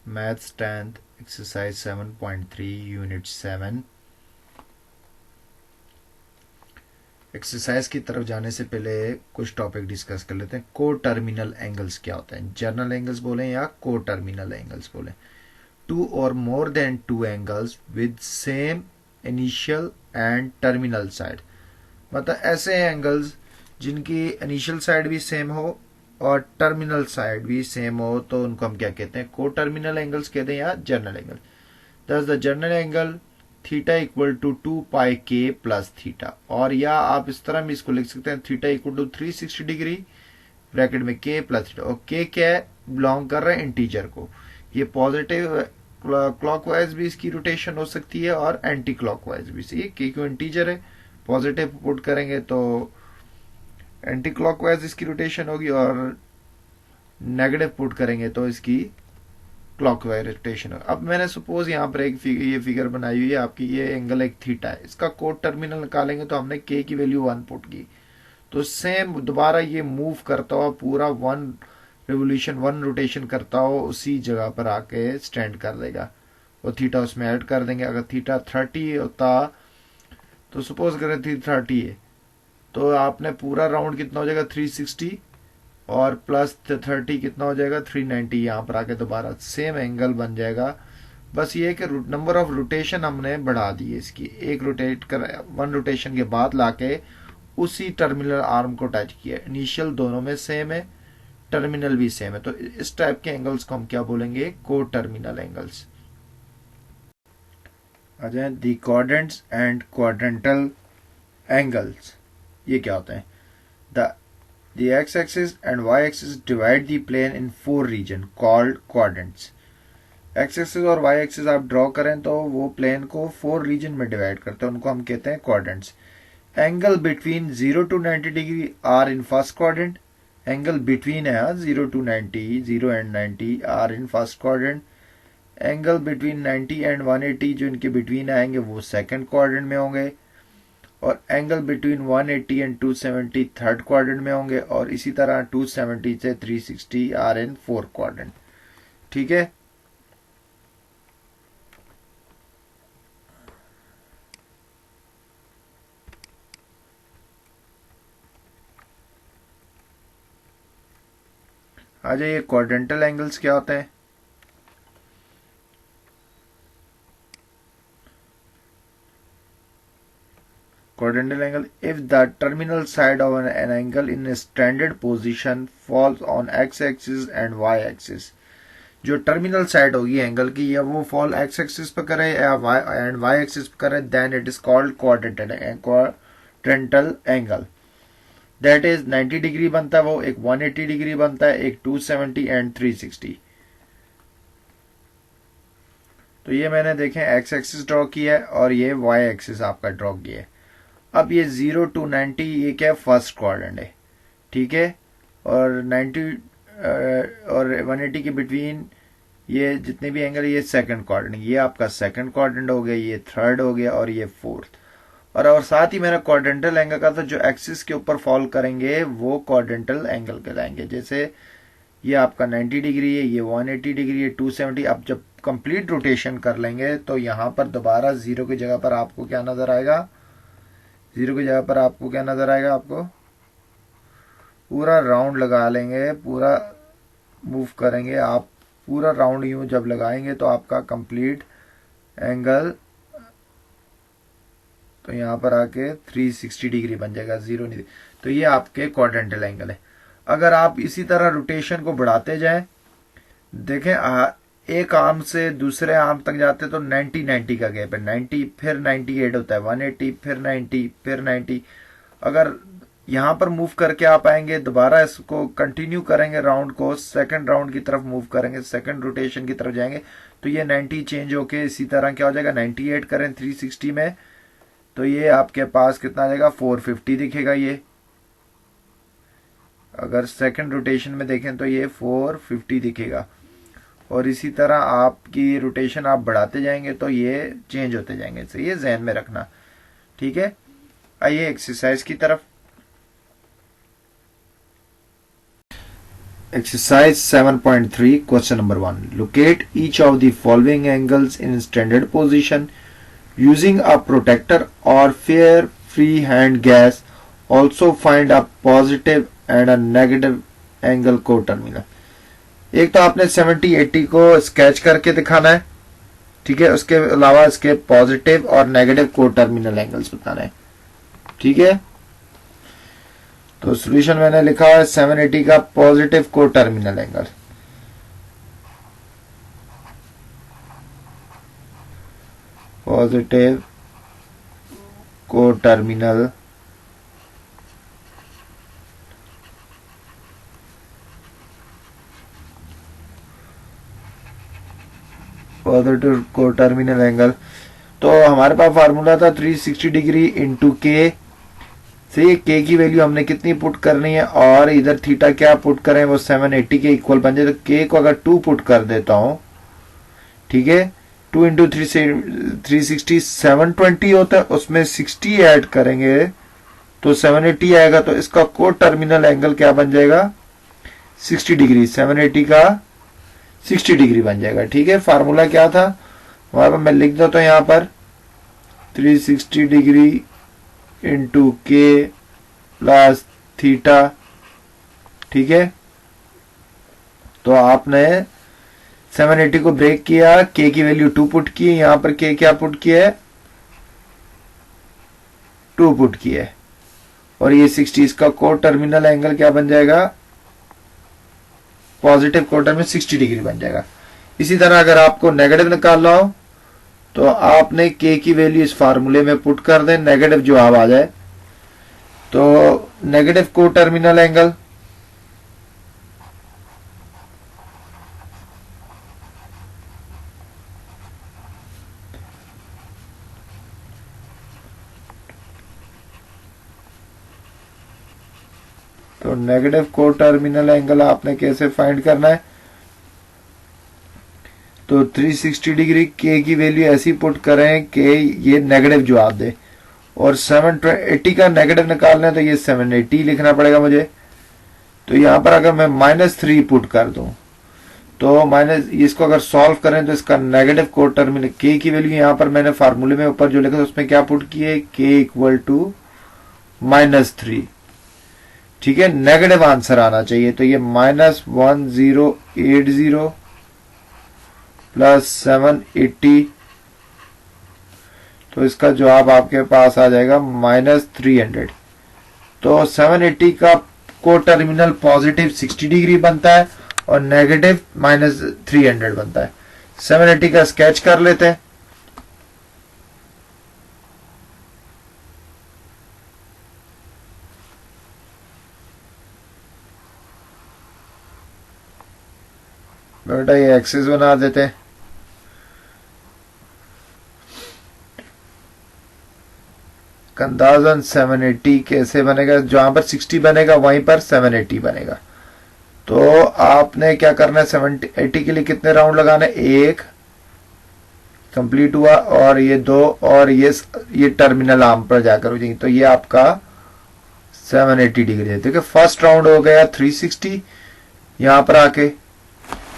Maths 10th exercise 7.3 unit 7। Exercise की तरफ जाने से पहले कुछ टॉपिक डिस्कस कर लेते हैं। को टर्मिनल एंगल्स क्या होते हैं, जर्नल एंगल्स बोलें या को टर्मिनल एंगल्स बोलें। टू और more than two angles with same initial and terminal side, मतलब ऐसे एंगल्स जिनकी इनिशियल साइड भी सेम हो और टर्मिनल साइड भी सेम हो, तो उनको हम क्या कहते हैं, को टर्मिनल एंगल्स कहते हैं या general angle. Thus the general angle theta equal to 2 pi k plus theta, और या आप इस तरह भी इसको लिख सकते हैं, theta equal to 360 degree bracket में के प्लस थीटा। और के क्या है, बिलोंग कर रहा है इंटीजर को। ये पॉजिटिव क्लॉकवाइज भी इसकी रोटेशन हो सकती है और एंटी क्लॉकवाइज भी। ये के क्यों इंटीजर है, पॉजिटिव पुट करेंगे तो एंटी क्लॉकवाइज इसकी रोटेशन होगी और नेगेटिव पुट करेंगे तो इसकी क्लॉकवाइज रोटेशन होगी। अब मैंने सपोज यहाँ पर एक ये फिगर बनाई हुई है आपकी, ये एंगल एक थीटा है, इसका कोड टर्मिनल निकालेंगे तो हमने के की वैल्यू 1 पुट की, तो सेम दोबारा ये मूव करता हुआ पूरा 1 रोटेशन करता हो उसी जगह पर आके स्टैंड कर देगा। वो थीटा उसमें ऐड कर देंगे। अगर थीटा 30 होता तो सपोज करें थीटा 30 है, तो आपने पूरा राउंड कितना हो जाएगा 360 और प्लस 30 कितना हो जाएगा 390। यहाँ पर आके दोबारा सेम एंगल बन जाएगा। बस ये कि नंबर ऑफ रोटेशन हमने बढ़ा दी है इसकी, एक रोटेट कर 1 रोटेशन के बाद लाके उसी टर्मिनल आर्म को टच किया। इनिशियल दोनों में सेम है, टर्मिनल भी सेम है, तो इस टाइप के एंगल्स को हम क्या बोलेंगे, को टर्मिनल एंगल्स। आ जाए the quadrants and quadrantal angles, ये क्या होते हैं। The x-axis and y-axis divide the plane in 4 region called quadrants. x-axis और y-axis आप ड्रॉ करें तो वो प्लेन को 4 रीजन में डिवाइड करते हैं, उनको हम कहते हैं quadrants. Angle between 0 to 90 degree are in first quadrant, angle between है 0 to 90, 0 and 90 are in first quadrant. Angle between 90 and 180 जो इनके बिटवीन आएंगे वो सेकंड क्वाड्रेंट में होंगे, और angle between 180 and 270 third quadrant में होंगे, और इसी तरह 270 से 360 आर इन फोर्थ क्वाड्रेंट। ठीक है, आ जाइए क्वाड्रेंटल एंगल्स क्या होते हैं। Quadrantal angle, if the terminal side of an angle in a standard position falls on x-axis and y-axis, जो टर्मिनल साइड होगी एंगल की, या वो फॉल एक्स एक्सिस पर करे या वाई एक्सिस पर करे, then it is called quadrantal angle. That is 90 degree बनता है वो, एक 180 डिग्री बनता है, एक 270 एंड 360। तो ये मैंने देखें एक्स एक्सिस ड्रॉ किया है और ये वाई एक्सिस आपका ड्रॉ किया है। अब ये 0 to 90 ये क्या है, फर्स्ट क्वाड्रेंट है, ठीक है, और 90 और 180 के बिटवीन ये जितने भी एंगल, ये सेकंड क्वाड्रेंट, ये आपका सेकंड क्वाड्रेंट हो गया, ये थर्ड हो गया और ये फोर्थ। और साथ ही मैंने क्वाड्रेंटल एंगल का, तो जो एक्सिस के ऊपर फॉल करेंगे वो क्वाड्रेंटल एंगल कहलाएंगे। जैसे ये आपका 90 डिग्री है, ये 180 डिग्री है, 270। अब जब कंप्लीट रोटेशन कर लेंगे तो यहाँ पर दोबारा जीरो की जगह पर आपको क्या नजर आएगा, जीरो की जगह पर आपको क्या नजर आएगा, आपको पूरा राउंड लगा लेंगे, पूरा मूव करेंगे आप, पूरा राउंड यूं जब लगाएंगे तो आपका कंप्लीट एंगल तो यहाँ पर आके 360 डिग्री बन जाएगा, जीरो नहीं। तो ये आपके क्वाड्रेंटल एंगल है। अगर आप इसी तरह रोटेशन को बढ़ाते जाएं, देखें एक आर्म से दूसरे आर्म तक जाते तो 90 का गैप है, 90 फिर 98 होता है, 180 फिर 90 फिर 90। अगर यहाँ पर मूव करके आप आएंगे, दोबारा इसको कंटिन्यू करेंगे, राउंड को सेकंड राउंड की तरफ मूव करेंगे, सेकंड रोटेशन की तरफ जाएंगे, तो ये 90 चेंज होके इसी तरह क्या हो जाएगा, 98 करें 360 में तो ये आपके पास कितना आ जाएगा, 450 दिखेगा। ये अगर सेकंड रोटेशन में देखें तो ये 450 दिखेगा, और इसी तरह आपकी रोटेशन आप बढ़ाते जाएंगे तो ये चेंज होते जाएंगे। तो ये ध्यान में रखना, ठीक है। आइए एक्सरसाइज की तरफ। Exercise 7.3, question number 1. Locate each of the following angles in standard position using a protractor or fair freehand gas. Also find a positive and a negative angle coterminal. एक तो आपने 70 80 को स्केच करके दिखाना है, ठीक है। उसके अलावा इसके पॉजिटिव और नेगेटिव कोटर्मिनल एंगल्स बताना है, ठीक है। तो सॉल्यूशन मैंने लिखा है 780 का positive coterminal angle. Positive coterminal positive coterminal angle. तो हमारे पास फार्मूला था 360 डिग्री इंटू के से के की वैल्यू हमने कितनी पुट करनी है और इधर थीटा क्या पुट करें वो 780 के इक्वल बन जाए। तो के को अगर 2 पुट कर देता हूं, ठीक है, 2 इंटू 360 720 होता है, उसमें 60 ऐड करेंगे तो 780 आएगा। तो इसका को टर्मिनल एंगल क्या बन जाएगा 60 डिग्री, 780 का 60 डिग्री बन जाएगा, ठीक है। फार्मूला क्या था वहां पर मैं लिख देता हूं, यहां पर 360 डिग्री इंटू के प्लस थीटा, ठीक है। तो आपने 780 को ब्रेक किया, के की वैल्यू 2 पुट की, यहां पर के क्या पुट किया है 2 पुट किया है, और ये 60, इसका को टर्मिनल एंगल क्या बन जाएगा पॉजिटिव क्वार्टर में 60 डिग्री बन जाएगा। इसी तरह अगर आपको नेगेटिव निकालना हो तो आपने के की वैल्यू इस फार्मूले में पुट कर दें, नेगेटिव जवाब आ जाए। तो नेगेटिव को टर्मिनल एंगल तो नेगेटिव को टर्मिनल एंगल आपने कैसे फाइंड करना है। तो 360 डिग्री के की वैल्यू ऐसी पुट करें कि ये नेगेटिव जवाब दे, और 780 का नेगेटिव निकालना है तो ये 780 लिखना पड़ेगा मुझे। तो यहां पर अगर मैं -3 पुट कर दूं तो माइनस, इसको अगर सॉल्व करें तो इसका नेगेटिव को टर्मिनल के की वैल्यू यहां पर मैंने फार्मूले में ऊपर जो लिखा था उसमें क्या पुट की है के इक्वल टू -3, ठीक है। नेगेटिव आंसर आना चाहिए, तो ये -1080 प्लस 780, तो इसका जवाब आपके पास आ जाएगा -300। तो 780 का को टर्मिनल पॉजिटिव 60 डिग्री बनता है और नेगेटिव -300 बनता है। 780 का स्केच कर लेते हैं। बेटा ये एक्सिस बना देते हैं। अंदाजन 780 कैसे बनेगा, जहां पर 60 बनेगा वहीं पर 780 बनेगा। तो आपने क्या करना है 780 के लिए कितने राउंड लगाने, एक कंप्लीट हुआ और ये 2 और ये टर्मिनल आर्म पर जाकर हो जाएंगे। तो ये आपका 780 डिग्री है, ठीक है। फर्स्ट राउंड हो गया 360 यहां पर आके।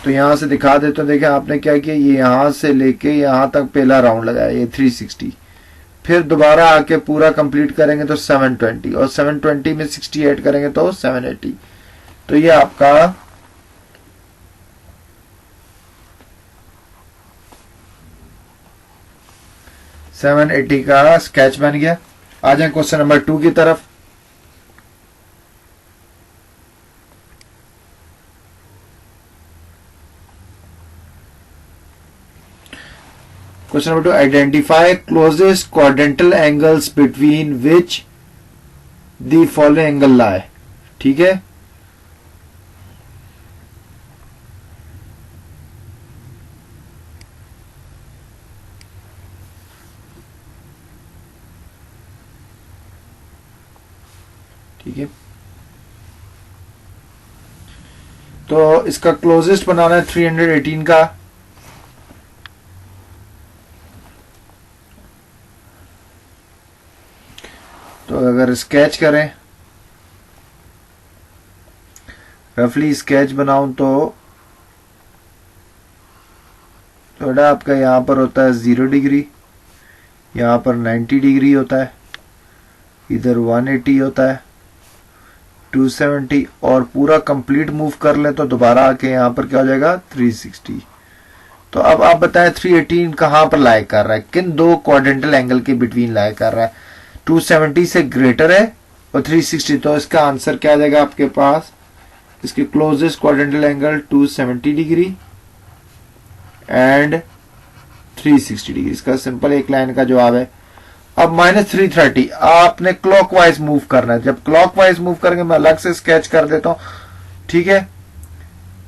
तो यहां से दिखा देते तो देखें आपने क्या किया, ये यहां से लेके यहां तक पहला राउंड लगाया ये 360, फिर दोबारा आके पूरा कंप्लीट करेंगे तो 720, और 720 में 60 ऐड करेंगे तो 780। तो ये आपका सेवन 780 का स्केच बन गया। आ जाए क्वेश्चन नंबर 2 की तरफ। Question number 2, identify closest quadrantal angles between which the following angle lie, ठीक है। ठीक है, तो इसका क्लोजेस्ट बनाना है 318 का। तो अगर स्केच करें रफली स्केच बनाऊं तो थोड़ा आपका यहाँ पर होता है 0 डिग्री, यहाँ पर 90 डिग्री होता है, इधर 180 होता है, 270, और पूरा कंप्लीट मूव कर ले तो दोबारा आके यहाँ पर क्या हो जाएगा 360। तो अब आप बताएं 318 कहाँ पर लाई कर रहा है, किन दो क्वाड्रेंटल एंगल के बिटवीन लाई कर रहा है? 270 से ग्रेटर है और 360, तो इसका आंसर क्या आ जाएगा आपके पास? इसके closest quadrantal angle 270 degree and 360 degree. इसका सिंपल एक लाइन का जवाब है। अब -330 आपने क्लॉकवाइज मूव करना है। जब क्लॉकवाइज मूव करेंगे, मैं अलग से स्केच कर देता हूं, ठीक है?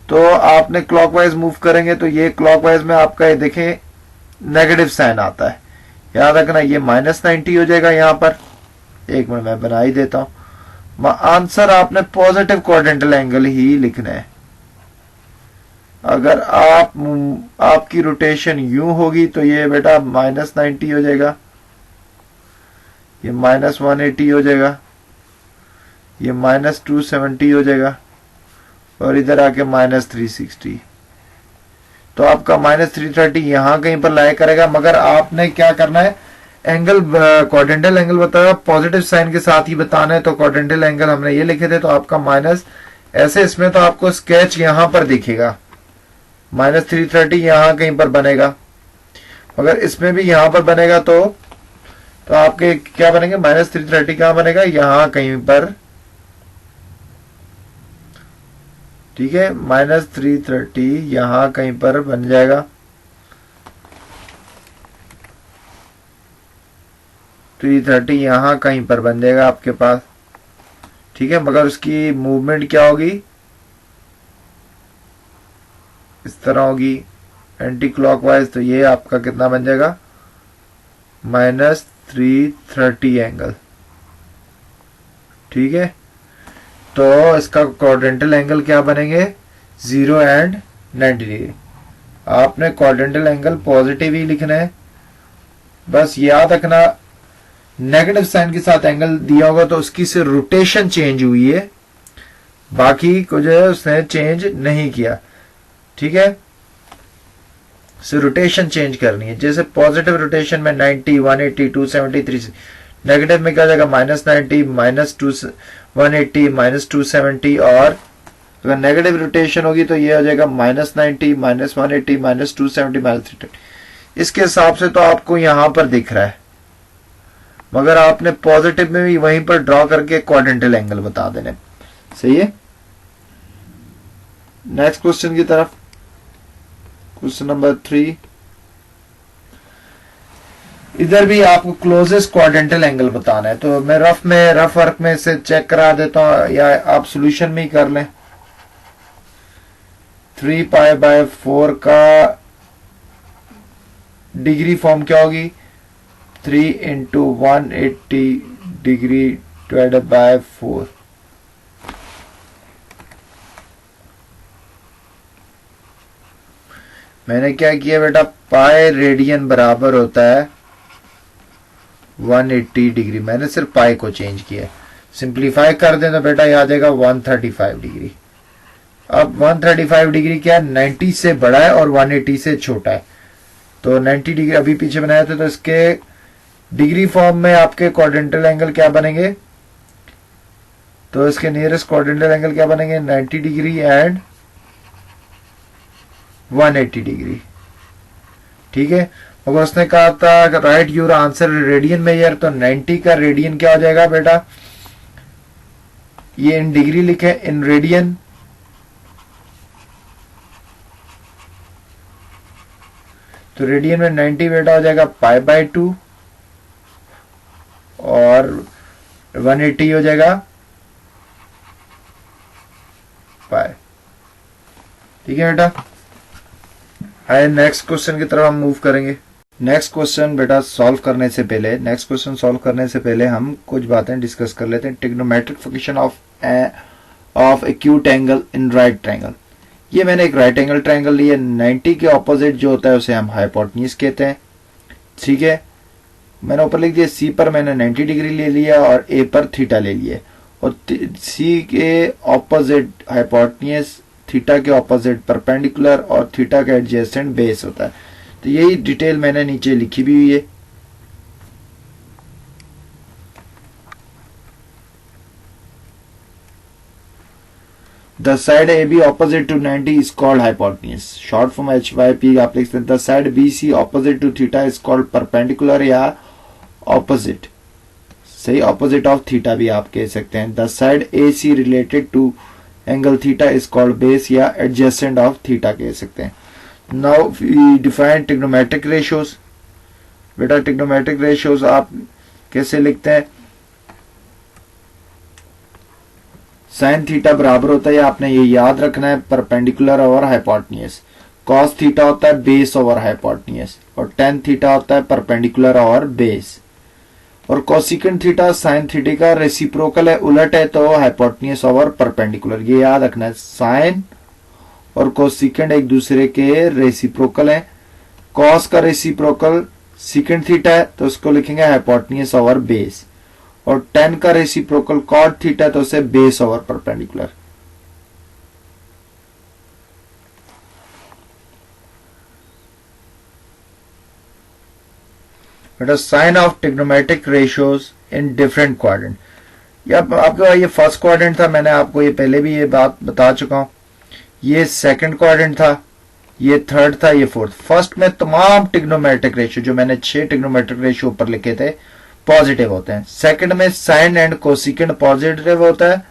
तो आपने क्लॉकवाइज मूव करेंगे तो ये क्लॉकवाइज में आपका ये देखें नेगेटिव साइन आता है, याद रखना ये -90 हो जाएगा। यहां पर एक मिनट मैं बना ही देता हूं। आंसर आपने पॉजिटिव क्वाड्रेंटल एंगल ही लिखना है। अगर आपकी रोटेशन यूं होगी तो ये बेटा -90 हो जाएगा, ये -180 हो जाएगा, ये -270 हो जाएगा, और इधर आके -360। तो आपका -330 यहां कहीं पर लाई करेगा। मगर आपने क्या करना है, एंगल क्वाड्रेंटल एंगल बताया पॉजिटिव साइन के साथ ही बताना है। तो क्वाड्रेंटल एंगल हमने ये लिखे थे, तो आपका माइनस ऐसे, इसमें तो आपको स्केच यहां पर दिखेगा, -330 यहां कहीं पर बनेगा। मगर इसमें भी यहां पर बनेगा तो आपके क्या बनेंगे, -330 कहां बनेगा, यहां कहीं पर, ठीक है? -330 यहां कहीं पर बन जाएगा, 330 यहां कहीं पर बन जाएगा आपके पास, ठीक है? मगर उसकी मूवमेंट क्या होगी, इस तरह होगी एंटी क्लॉकवाइज। तो ये आपका कितना बन जाएगा, -330 एंगल, ठीक है? तो इसका क्वाड्रेंटल एंगल क्या बनेंगे, 0 एंड 90 डिग्री। आपने क्वाड्रेंटल एंगल पॉजिटिव ही लिखना है, बस याद रखना नेगेटिव साइन के साथ एंगल दिया होगा तो उसकी से रोटेशन चेंज हुई है, बाकी को जो है उसने चेंज नहीं किया, ठीक है? से रोटेशन चेंज करनी है। जैसे पॉजिटिव रोटेशन में 90, 180, 270, 360, नेगेटिव में क्या जाएगा, -90, -180, -270, और अगर नेगेटिव रोटेशन होगी तो ये हो जाएगा -90, -180, -270, -330। इसके हिसाब से तो आपको यहां पर दिख रहा है, मगर आपने पॉजिटिव में भी वहीं पर ड्रॉ करके क्वाड्रेंटल एंगल बता देने। सही है? नेक्स्ट क्वेश्चन की तरफ, क्वेश्चन नंबर 3। इधर भी आपको क्लोजेस्ट क्वाड्रेंटल एंगल बताना है। तो मैं रफ वर्क में से चेक करा देता हूं, या आप सॉल्यूशन में ही कर लें। 3π/4 का डिग्री फॉर्म क्या होगी, 3 × 180 डिग्री डिवाइडेड बाय 4। मैंने क्या किया बेटा, पाई रेडियन बराबर होता है 180 डिग्री। मैंने सिर्फ पाई को चेंज किया है। सिंप्लीफाई कर दें तो बेटा आ जाएगा 135 डिग्री। अब 135 डिग्री क्या है, 90 से बड़ा है और 180 से छोटा है। तो 90 डिग्री अभी पीछे बनाया था, तो इसके डिग्री फॉर्म में आपके क्वाड्रेंटल एंगल क्या बनेंगे, तो इसके नियरेस्ट क्वाड्रेंटल एंगल क्या बनेंगे, 90 डिग्री एंड 180 डिग्री, ठीक है? अगर उसने कहा था राइट योर आंसर रेडियन में यार, तो 90 का रेडियन क्या हो जाएगा बेटा, ये इन डिग्री लिखे, इन रेडियन, तो रेडियन में 90 बेटा हो जाएगा π/2 और 180 हो जाएगा पाई, ठीक है बेटा? आइए नेक्स्ट क्वेश्चन की तरफ हम मूव करेंगे। नेक्स्ट क्वेश्चन बेटा सॉल्व करने से पहले हम कुछ बातें डिस्कस कर लेते हैं। Trigonometric function of acute angle in right triangle. ये मैंने एक राइट एंगल ट्रायंगल लिया, 90 के ऑपोजिट जो होता है उसे हम हाइपोटेन्यूज कहते हैं, ठीक है? मैंने ऊपर लिख दिया, सी पर मैंने 90 डिग्री ले लिया और ए पर थीटा ले लिया, और सी के ऑपोजिट हाइपोटेन्यूज थीटा के ऑपोजिट परपेंडिकुलर और थीटा का एडजेसेंट बेस होता है। तो यही डिटेल मैंने नीचे लिखी भी हुई है। The side A B opposite to 90 is called hypotenuse, short form H Y P आप लिख सकते हैं। The side B C opposite to theta is called perpendicular या ऑपोजिट, सही, ऑपोजिट ऑफ थीटा भी आप कह सकते हैं। The side A C related to angle theta is called base या एडजेसेंट ऑफ थीटा कह सकते हैं। Now we define trigonometric ratios. बेटा ट्रिग्नोमेट्रिक रेशियोज आप कैसे लिखते हैं? साइन थीटा बराबर होता है, आपने ये याद रखना है, perpendicular over hypotenuse. Cos theta होता है बेस ओवर हाइपोटेन्यूज, और टेन थीटा होता है परपेंडिकुलर ओवर बेस। और कोसिकेंट थीटा साइन थीटा का रेसिप्रोकल है, उलट है तो हाइपोटेन्यूज ओवर परपेंडिकुलर, ये याद रखना है। साइन और कोसिकेंट एक दूसरे के रेसिप्रोकल है। कॉस का रेसिप्रोकल सिकेंट थीटा है तो उसको लिखेंगे हाइपोटेन्यूज ओवर बेस, और टेन का रेसिप्रोकल कॉट थीटा तो उसे बेस ओवर परपेंडिकुलर। बेटा sign of trigonometric ratios in different quadrant. या आपका ये फर्स्ट क्वाड्रेंट था, मैंने आपको ये पहले भी ये बात बता चुका हूं। ये सेकंड क्वाड्रेंट था, ये थर्ड था, ये फोर्थ। फर्स्ट में तमाम ट्रिग्नोमेट्रिक रेशियो जो मैंने 6 ट्रिग्नोमेट्रिक रेशियो ऊपर लिखे थे पॉजिटिव होते हैं। सेकंड में साइन एंड कोसिकेंट पॉजिटिव होता है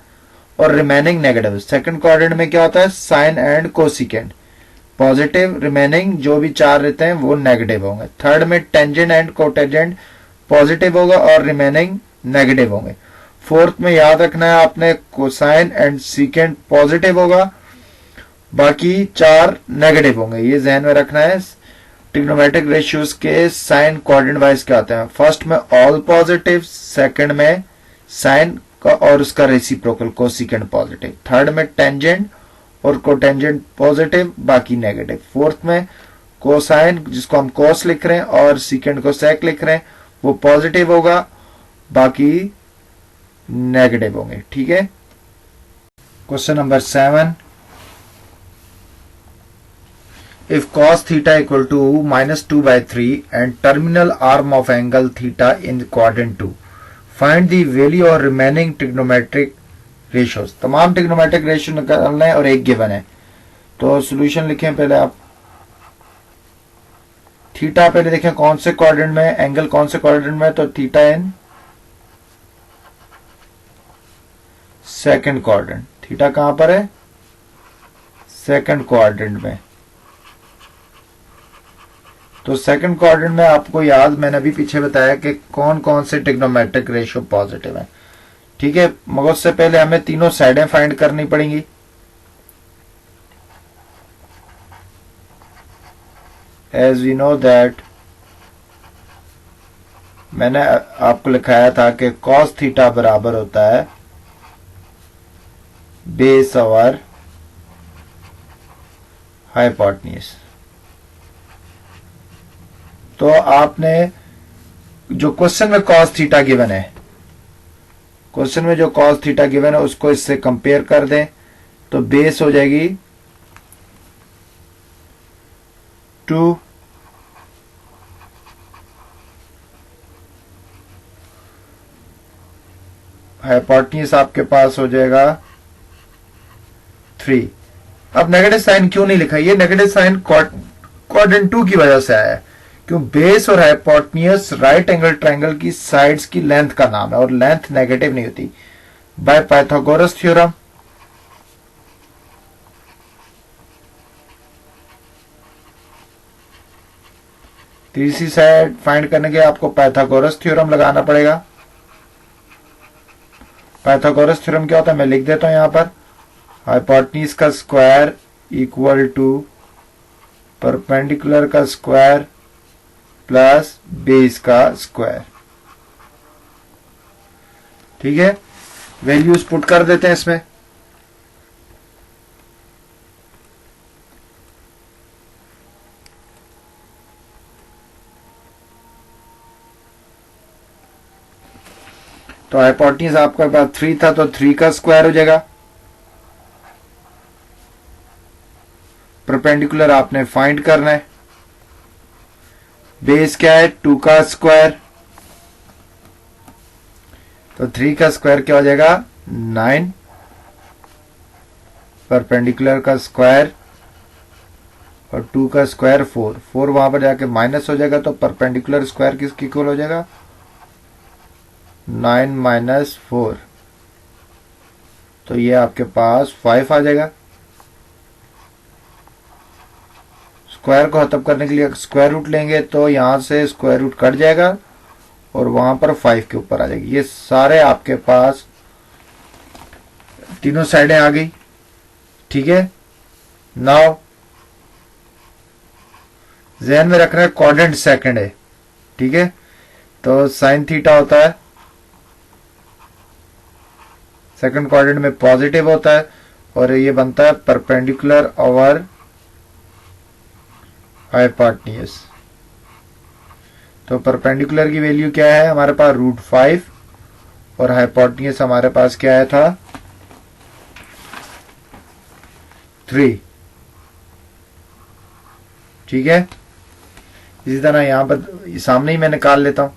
और रिमेनिंग नेगेटिव। सेकंड क्वाड्रेंट में क्या होता है? Sine and cosecant positive, remaining जो भी 4 रहते हैं वो नेगेटिव होंगे। थर्ड में टेंजेंट एंड कोटेंजेंट पॉजिटिव होगा और रिमेनिंग नेगेटिव होंगे। फोर्थ में याद रखना है आपने, कोसाइन एंड सीकेंट पॉजिटिव होगा, बाकी 4 नेगेटिव होंगे, ये ध्यान में रखना है। ट्रिग्नोमेट्रिक रेशियोज के साइन क्वाड्रेंट वाइज क्या होते हैं? फर्स्ट में ऑल पॉजिटिव, सेकंड में साइन का और उसका रेसिप्रोकल कोसिकेंट पॉजिटिव, थर्ड में टेंजेंट और कोटेंजेंट पॉजिटिव, बाकी नेगेटिव। फोर्थ में कोसाइन जिसको हम कोस लिख रहे हैं और सीकेंट को सेक लिख रहे हैं वो पॉजिटिव होगा, बाकी नेगेटिव होंगे। ठीक है। Question number 7, if cos theta equal to -2/3 and terminal arm of angle theta in quadrant 2, find the value of remaining trigonometric ratios। तमाम trigonometric ratio निकालना है और एक गिवन है, तो सॉल्यूशन लिखें पहले आप। थीटा पहले देखें कौन से क्वाड्रेंट में, एंगल कौन से क्वाड्रेंट में, तो theta in second quadrant. Theta कहां पर है? सेकंड क्वाड्रेंट में। तो सेकंड क्वाड्रेंट में आपको याद, मैंने अभी पीछे बताया कि कौन कौन से ट्रिग्नोमेट्रिक रेशियो पॉजिटिव है। ठीक है, मगर उससे पहले हमें तीनों साइडें फाइंड करनी पड़ेंगी। एज वी नो दैट, मैंने आपको लिखाया था कि कॉस थीटा बराबर होता है बेस ओवर हाइपोटेन्यूज। तो आपने जो क्वेश्चन में कॉस थीटा गिवन है, क्वेश्चन में जो कॉस थीटा गिवन है उसको इससे कंपेयर कर दें, तो बेस हो जाएगी 2 हाइपोटेन्यूज आपके पास हो जाएगा 3। अब नेगेटिव साइन क्यों नहीं लिखा? ये नेगेटिव साइन क्वाड्रेंट 2 की वजह से आया है, क्यों? बेस और हाइपोटेन्यूज राइट एंगल ट्रायंगल की साइड्स की लेंथ का नाम है और लेंथ नेगेटिव नहीं होती। बाय पाइथागोरस थ्योरम तीसरी साइड फाइंड करने के आपको पाइथागोरस थ्योरम लगाना पड़ेगा। पाइथागोरस थ्योरम क्या होता है मैं लिख देता हूं यहां पर। हाइपोटेन्यूज का स्क्वायर इक्वल टू परपेंडिकुलर का स्क्वायर प्लस बेस का स्क्वायर। ठीक है, वैल्यूज पुट कर देते हैं इसमें। तो तो हाइपोटेन्यूज आपके पास 3 था तो 3 का स्क्वायर हो जाएगा। परपेंडिकुलर आपने फाइंड करना है। बेस क्या है 2 का स्क्वायर, तो 3 का स्क्वायर क्या हो जाएगा 9, परपेंडिकुलर का स्क्वायर और 2 का स्क्वायर 4, 4 वहां पर जाके माइनस हो जाएगा, तो परपेंडिकुलर स्क्वायर किसके इक्वल हो जाएगा 9 माइनस 4, तो ये आपके पास 5 आ जाएगा। स्क्वायर को खत्म करने के लिए स्क्वायर रूट लेंगे तो यहां से स्क्वायर रूट कट जाएगा और वहां पर 5 के ऊपर आ जाएगी। ये सारे आपके पास तीनों साइडें आ गई, ठीक है। नाउ ध्यान में रखना है क्वाड्रेंट सेकंड है, ठीक है। तो साइन थीटा होता है सेकंड क्वाड्रेंट में पॉजिटिव होता है और ये बनता है परपेंडिकुलर ओवर हाइपोटेन्यूज। तो परपेंडिकुलर की वैल्यू क्या है हमारे पास √5 और हाइपोटेन्यूज हमारे पास क्या आया था 3, ठीक है। इसी तरह यहां पर सामने ही मैं निकाल लेता हूं।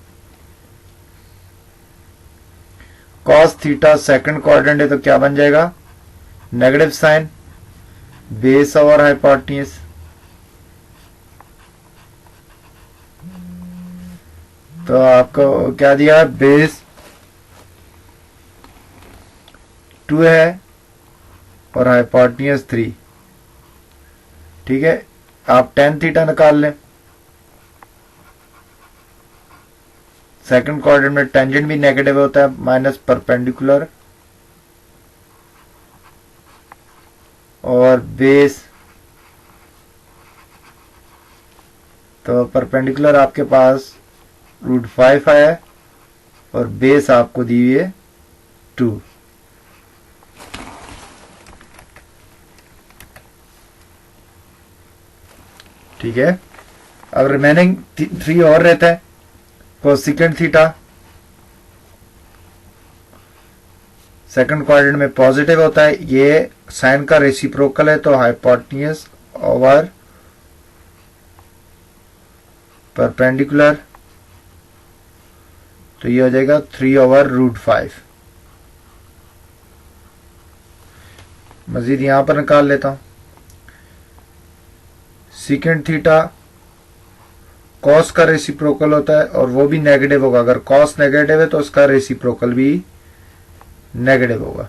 कॉस थीटा सेकंड क्वाड्रेंट है तो क्या बन जाएगा negative sine base over hypotenuse, तो आपको क्या दिया बेस 2 है और हाइपोटेन्यूज 3, ठीक है। आप tan थीटा निकाल लें। सेकंड क्वाड्रेंट में टेंजेंट भी नेगेटिव होता है माइनस परपेंडिकुलर और बेस, तो परपेंडिकुलर आपके पास √5 आया और बेस आपको दी हुई है 2, ठीक है। अब रिमेनिंग 3 और रहता है। कोसेकेंट थीटा सेकंड क्वाड्रेंट में पॉजिटिव होता है, ये साइन का रेसिप्रोकल है, तो हाइपोटेन्यूज ओवर परपेंडिकुलर, तो ये हो जाएगा 3/√5। मजीद यहां पर निकाल लेता हूं। सीकेंट थीटा कॉस का रेसिप्रोकल होता है और वो भी नेगेटिव होगा। अगर कॉस नेगेटिव है तो उसका रेसिप्रोकल भी नेगेटिव होगा,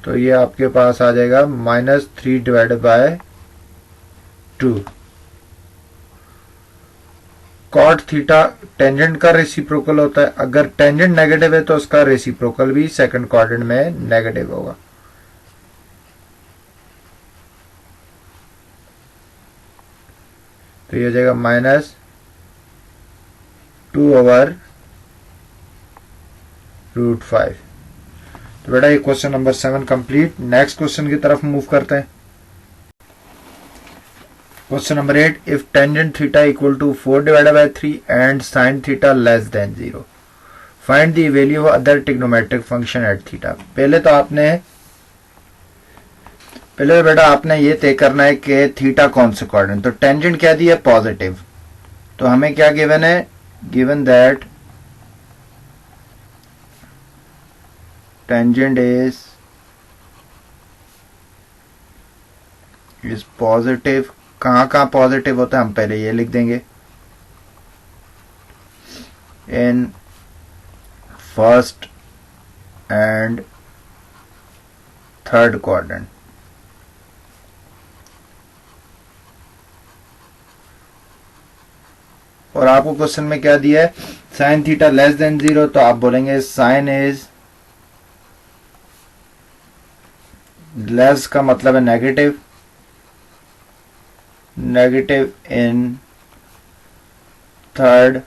तो ये आपके पास आ जाएगा -3/2। कॉट थीटा टेंजेंट का रेसिप्रोकल होता है, अगर टेंजेंट नेगेटिव है तो उसका रेसिप्रोकल भी सेकंड क्वाड्रेंट में नेगेटिव होगा। तो ये हो जाएगा -2/√5। तो बेटा ये question number 7 complete. Next question की तरफ मूव करते हैं। Question number 8, if tangent theta equal to 4/3 and sine theta less than 0, find the value of other trigonometric function at theta. पहले बेटा आपने ये तय करना है कि थीटा कौन सा क्वाड्रेंट। तो टेंजेंट क्या दी है पॉजिटिव, तो हमें क्या गिवन है, given that tangent is positive. कहां पॉजिटिव होता है हम पहले ये लिख देंगे, in first and third quadrant. और आपको क्वेश्चन में क्या दिया है, साइन थीटा लेस देन 0, तो आप बोलेंगे साइन इज लेस का मतलब है negative, negative in third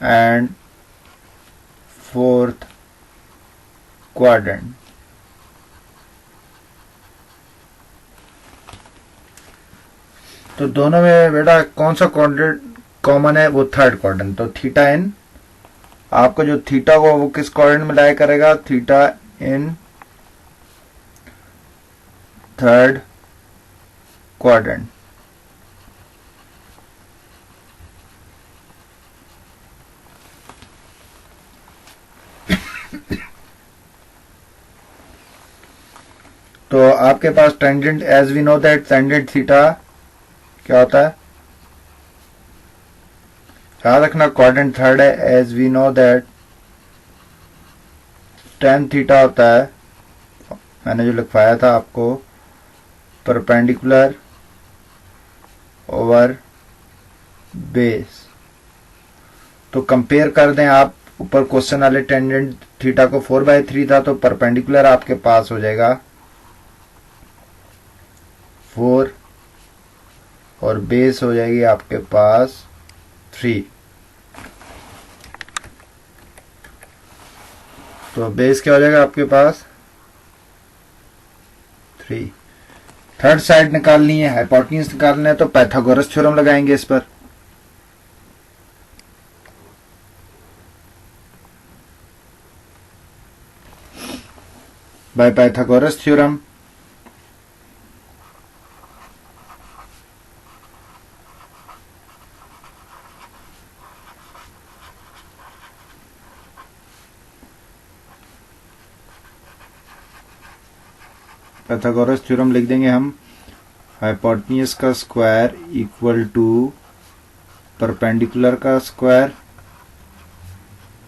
and fourth quadrant. तो दोनों में बेटा कौन सा क्वाड्रेंट कॉमन है वो थर्ड क्वाड्रेंट, तो थीटा इन, आपको जो थीटा को वो किस क्वाड्रेंट में लाया करेगा, थीटा इन थर्ड क्वाड्रेंट। तो आपके पास tangent, as we know that tangent theta क्या होता है, याद रखना क्वाड्रेंट थर्ड है, as we know that tan theta होता है, मैंने जो लिखवाया था आपको, परपेंडिकुलर ओवर बेस। तो कंपेयर कर दें आप, ऊपर क्वेश्चन वाले टेंजेंट थीटा को 4/3 था, तो परपेंडिकुलर आपके पास हो जाएगा 4 और बेस हो जाएगी आपके पास 3। तो बेस क्या हो जाएगा आपके पास 3। थर्ड साइड निकालनी है, हाइपोटेन्यूज निकालना है, तो पाइथागोरस थ्योरम लगाएंगे इस पर। By Pythagoras theorem Pythagoras theorem लिख देंगे हम, हाइपोटेन्यूज का स्क्वायर इक्वल टू परपेंडिकुलर का स्क्वायर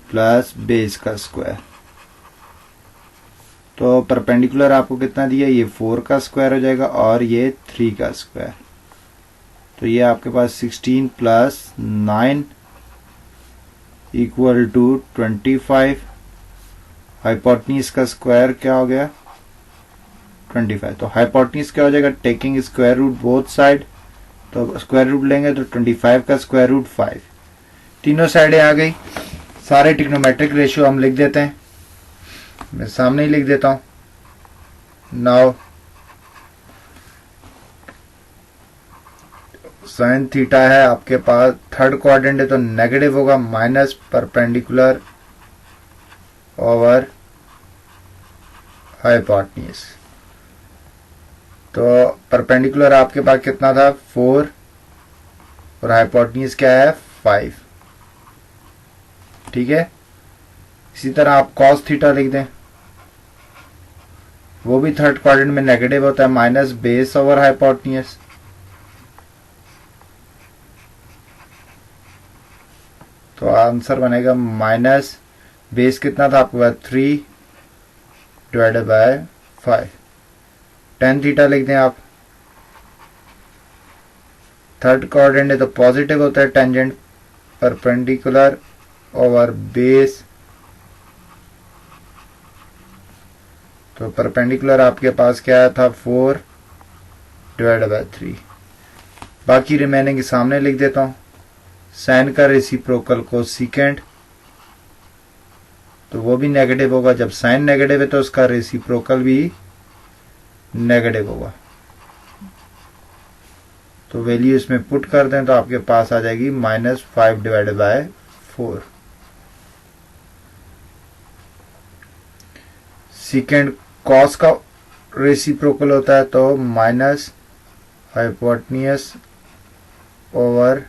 प्लस बेस का स्क्वायर। तो परपेंडिकुलर आपको कितना दिया, ये 4 का स्क्वायर हो जाएगा और ये 3 का स्क्वायर, तो ये आपके पास 16 प्लस 9 इक्वल टू 25। हाइपोटेन्यूज का स्क्वायर क्या हो गया 25। तो हाइपोटेन्यूज क्या हो जाएगा, taking square root both side, तो स्क्वायर रूट लेंगे तो 25 का स्क्वायर रूट 5। तीनों साइडें आ गई। सारे ट्रिग्नोमेट्रिक रेशियो हम लिख देते हैं, मैं सामने ही लिख देता हूं। नाउ साइन थीटा है आपके पास, थर्ड क्वाड्रेंट है तो नेगेटिव होगा, माइनस परपेंडिकुलर ओवर हाइपोटेन्यूज। तो परपेंडिकुलर आपके पास कितना था 4 और हाइपोटेन्यूज क्या है 5, ठीक है। इसी तरह आप कॉस थीटा लिख दें, वो भी थर्ड क्वाड्रेंट में नेगेटिव होता है, माइनस बेस ओवर हाइपोटेन्यूज। तो आंसर बनेगा माइनस बेस कितना था आपके पास 3 डिवाइडेड बाय 5। tan थीटा लिख दें आप, थर्ड क्वाड्रेंट है तो पॉजिटिव होता है टेंजेंट, परपेंडिकुलर ओवर बेस। तो परपेंडिकुलर आपके पास क्या आया था 4 डिवाइडेड बाय 3। बाकी रिमेनिंग सामने लिख देता हूं। साइन का रेसिप्रोकल को सीकेंड, तो वो भी नेगेटिव होगा, जब साइन नेगेटिव है तो उसका रेसिप्रोकल भी नेगेटिव होगा। तो वैल्यू इसमें पुट कर दें तो आपके पास आ जाएगी -5 डिवाइडेड बाय 4। सीकेंड कॉस का रेसिप्रोकल होता है तो माइनस हाइपोटेन्यूज ओवर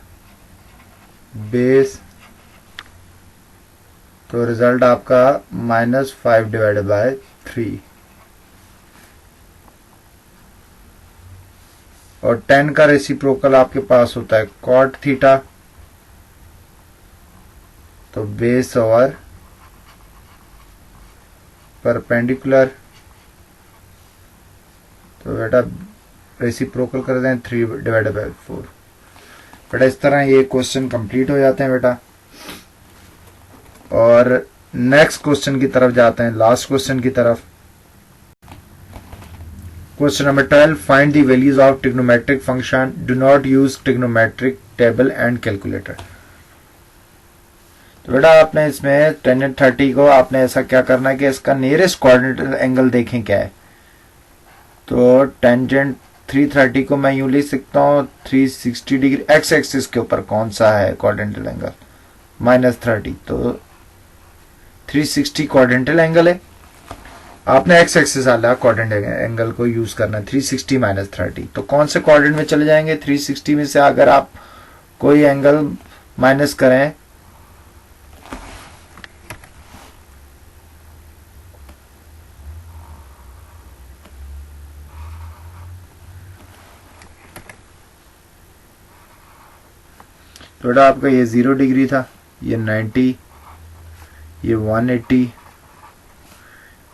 बेस, तो रिजल्ट आपका -5 डिवाइडेड बाय 3। और tan का रेसिप्रोकल आपके पास होता है cot थीटा, तो बेस ओवर परपेंडिकुलर, तो बेटा रेसिप्रोकल कर दें 3 डिवाइडेड बाय 4। बेटा इस तरह ये क्वेश्चन कंप्लीट हो जाते हैं बेटा। और नेक्स्ट क्वेश्चन की तरफ जाते हैं, लास्ट क्वेश्चन की तरफ। Question number 12, find the values of trigonometric function, do not use trigonometric table and calculator. तो बेटा आपने इसमें टेंजेंट 30 को आपने ऐसा क्या करना है कि इसका नियरेस्ट कोऑर्डिनेट एंगल देखें क्या है। तो टेंजेंट 330 को मैं यूं लिख सकता हूँ 360 डिग्री एक्स एक्सिस के ऊपर कौन सा है क्वाड्रेंटल एंगल, -30, तो 360 क्वाड्रेंटल एंगल है। आपने एक्स एक्सिस वाला क्वाड्रेंटल एंगल को यूज करना है, 360 -30, तो कौन से क्वाड्रेंट में चले जाएंगे, 360 में से अगर आप कोई एंगल माइनस करें तो बेटा आपका ये 0 डिग्री था, ये 90, ये 180,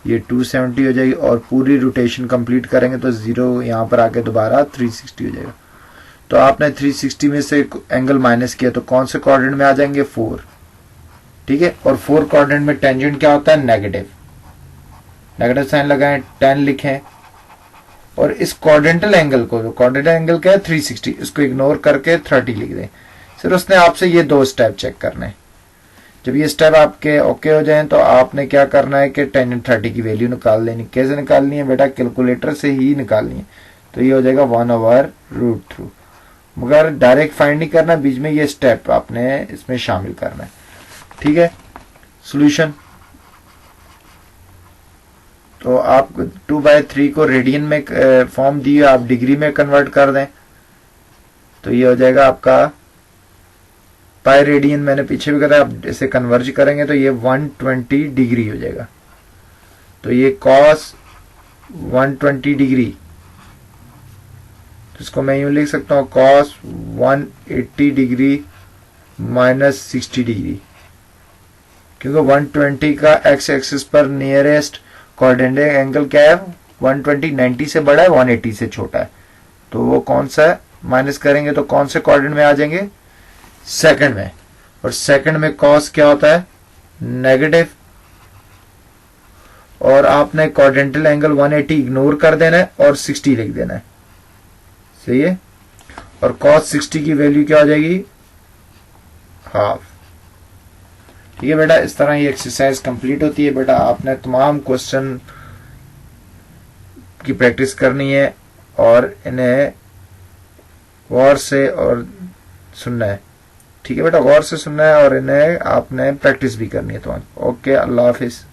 ये 270 हो जाएगी, और पूरी रोटेशन कंप्लीट करेंगे तो 0 यहाँ पर आके दोबारा 360 हो जाएगा। तो आपने 360 में से एंगल माइनस किया तो कौन से क्वाड्रेंट में आ जाएंगे, 4, ठीक है। और 4 क्वाड्रेंट में टेंजेंट क्या होता है, नेगेटिव, नेगेटिव साइन लगाएं, 10 लिखें, और इस क्वाड्रेंटल एंगल को, क्वाड्रेंटल एंगल क्या है 360, इसको इग्नोर करके 30 लिख दें। फिर उसने आपसे ये 2 स्टेप चेक करने हैं। जब ये स्टेप आपके ओके हो जाएं तो आपने क्या करना है कि टेंजेंट 30 की वैल्यू निकाल लेनी। कैसे निकालनी है बेटा, कैलकुलेटर से ही निकालनी है। तो ये हो जाएगा 1/√3, मगर डायरेक्ट फाइंड नहीं करना, बीच में ये स्टेप आपने इसमें शामिल करना है, ठीक है। सोल्यूशन, तो आप 2/3 को रेडियन में फॉर्म दिए, आप डिग्री में कन्वर्ट कर दें तो ये हो जाएगा आपका पाई रेडियन। मैंने पीछे भी कहा आप इसे कन्वर्ज करेंगे तो ये 120 डिग्री हो जाएगा। तो ये कॉस 120 डिग्री, तो इसको मैं यूं लिख सकता हूं कॉस 180 डिग्री -60 डिग्री, क्योंकि 120 का एक्स एक्सिस पर नियरेस्ट क्वाड्रेंटल एंगल क्या है, 120 90 से बड़ा है, 180 से छोटा है, तो वो कौन सा है, माइनस करेंगे तो कौन से क्वाड्रेंट में आ जाएंगे, सेकंड में। और सेकंड में कॉस क्या होता है, नेगेटिव, और आपने क्वाड्रेंटल एंगल 180 इग्नोर कर देना है और 60 लिख देना है, सही है। और कॉस 60 की वैल्यू क्या हो जाएगी, हाफ, ठीक है बेटा। इस तरह ये एक्सरसाइज कंप्लीट होती है बेटा। आपने तमाम क्वेश्चन की प्रैक्टिस करनी है और इन्हें गौर से और सुनना है, ठीक है बेटा, गौर से सुनना है और इन्हें आपने प्रैक्टिस भी करनी है। तो ओके, अल्लाह हाफिज।